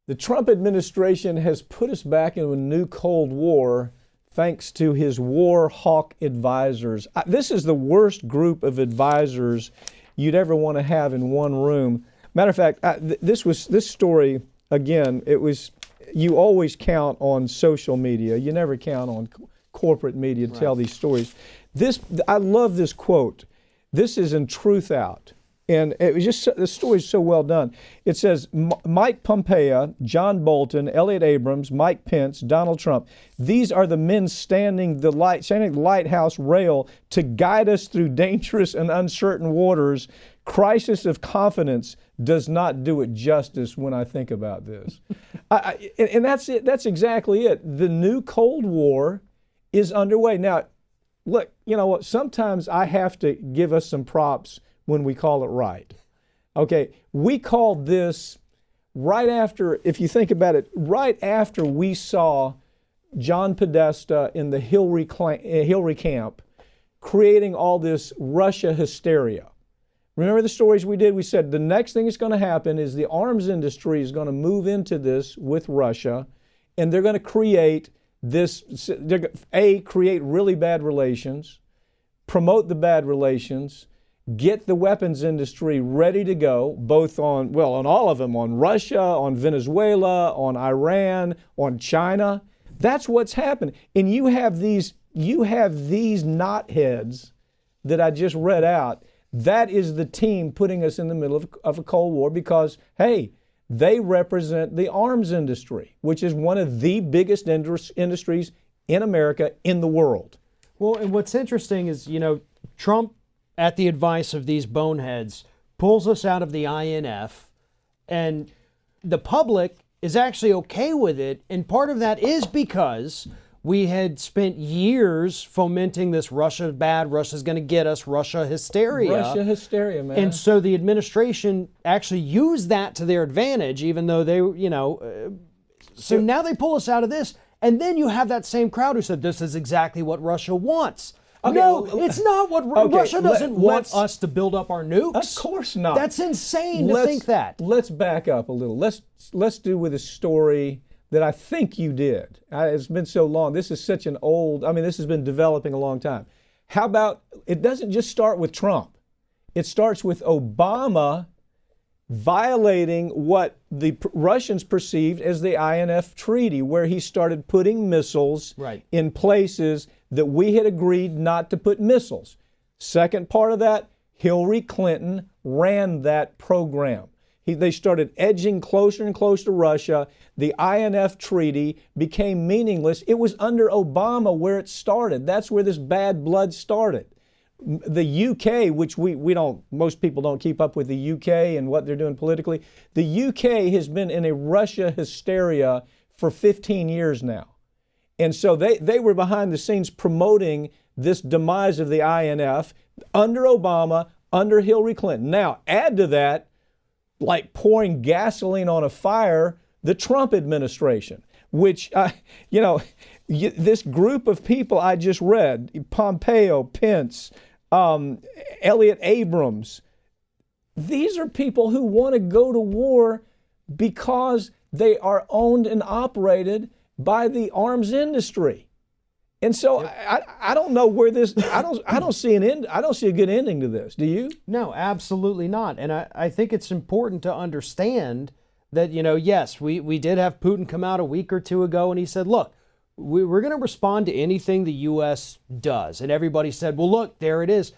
The Trump administration has put us back into a new Cold War thanks to his war hawk advisors. This is the worst group of advisors you'd ever want to have in one room. Matter of fact, this story, again, you always count on social media. You never count on corporate media to tell these stories. I love this quote. This is in Truth Out. And it was just, the story is so well done. It says, Mike Pompeo, John Bolton, Elliott Abrams, Mike Pence, Donald Trump, these are the men standing the lighthouse rail to guide us through dangerous and uncertain waters. Crisis of confidence does not do it justice when I think about this. And that's it. That's exactly it. The new Cold War is underway. Now, look, you know what? Sometimes I have to give us some props when we call it right. Okay, we called this right after, if you think about it, right after we saw John Podesta in the Hillary camp creating all this Russia hysteria. Remember the stories we did? We said the next thing that's going to happen is the arms industry is going to move into this with Russia, and they're going to create this, create really bad relations, promote the bad relations, get the weapons industry ready to go, both on all of them, on Russia, on Venezuela, on Iran, on China. That's what's happened. And you have these knotheads that I just read out. That is the team putting us in the middle of a Cold War because, hey, they represent the arms industry, which is one of the biggest industries in America, in the world. Well, and what's interesting is, Trump, at the advice of these boneheads, pulls us out of the INF, and the public is actually okay with it. And part of that is because we had spent years fomenting this Russia bad, Russia's going to get us, Russia hysteria. Russia hysteria, man. And so the administration actually used that to their advantage, even though they, so now they pull us out of this. And then you have that same crowd who said this is exactly what Russia wants. Okay, no, it's not what Russia doesn't want us to build up our nukes. Of course not. That's insane to think that. Let's back up a little. Let's do with a story that I think you did. It's been so long. This is such an old, this has been developing a long time. How about, it doesn't just start with Trump. It starts with Obama violating what the Russians perceived as the INF Treaty, where he started putting missiles in places that we had agreed not to put missiles. Second part of that, Hillary Clinton ran that program. They started edging closer and closer to Russia. The INF Treaty became meaningless. It was under Obama where it started. That's where this bad blood started. The UK, which most people don't keep up with the UK and what they're doing politically. The UK has been in a Russia hysteria for 15 years now. And so they were behind the scenes promoting this demise of the INF under Obama, under Hillary Clinton. Now, add to that, like pouring gasoline on a fire, the Trump administration, which, this group of people I just read, Pompeo, Pence, Elliott Abrams, these are people who want to go to war because they are owned and operated by the arms industry. And so I don't know where this, I don't see an end, I don't see a good ending to this. Do you? No, absolutely not. And I think it's important to understand that, yes, we did have Putin come out a week or two ago and he said, look, we're going to respond to anything the U.S. does. And everybody said, well, look, there it is.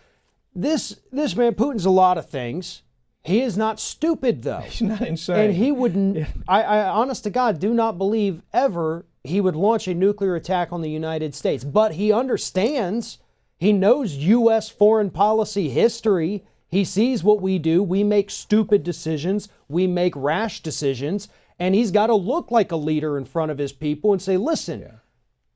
This man, Putin's a lot of things. He is not stupid, though. He's not insane. And he wouldn't, I honest to God, do not believe ever he would launch a nuclear attack on the United States. But he understands, he knows U.S. foreign policy history. He sees what we do. We make stupid decisions. We make rash decisions. And he's got to look like a leader in front of his people and say, listen,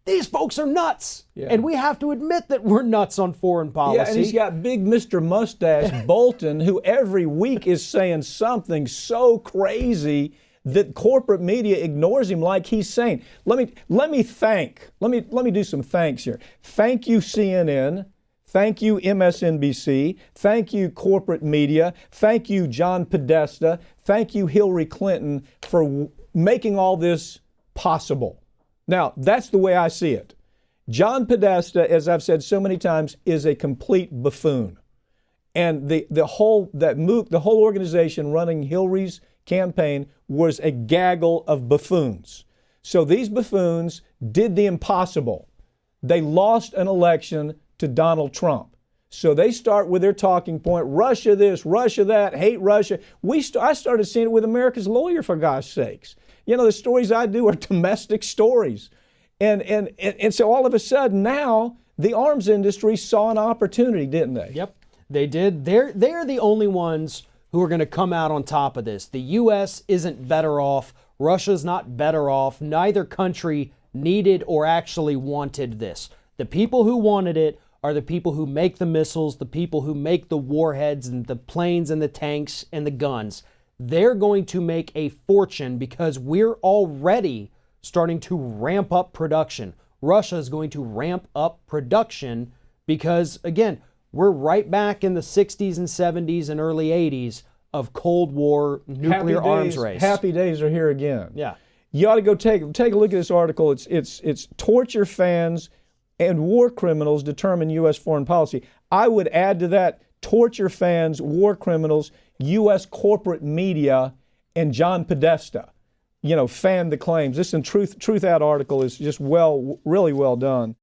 these folks are nuts. Yeah. And we have to admit that we're nuts on foreign policy. Yeah, and he's got big Mr. Mustache Bolton, who every week is saying something so crazy that corporate media ignores him like he's saying. Let me do some thanks here. Thank you, CNN. Thank you, MSNBC. Thank you, corporate media. Thank you, John Podesta. Thank you, Hillary Clinton, for making all this possible. Now, that's the way I see it. John Podesta, as I've said so many times, is a complete buffoon. And the whole organization running Hillary's campaign was a gaggle of buffoons. So these buffoons did the impossible. They lost an election to Donald Trump. So they start with their talking point, Russia this, Russia that, hate Russia. I started seeing it with America's Lawyer, for gosh sakes. You know, the stories I do are domestic stories. And so all of a sudden now, the arms industry saw an opportunity, didn't they? Yep, they did. They're the only ones who are going to come out on top of this. The U.S. isn't better off. Russia's not better off. Neither country needed or actually wanted this. The people who wanted it are the people who make the missiles, the people who make the warheads and the planes and the tanks and the guns. They're going to make a fortune because we're already starting to ramp up production. Russia is going to ramp up production because, again, we're right back in the 60s and 70s and early 80s of Cold War nuclear arms race. Happy days are here again. Yeah. You ought to go take a look at this article. It's torture fans and war criminals determine U.S. foreign policy. I would add to that torture fans, war criminals, U.S. corporate media, and John Podesta. You know, fan the claims. This Truth Out article is just really well done.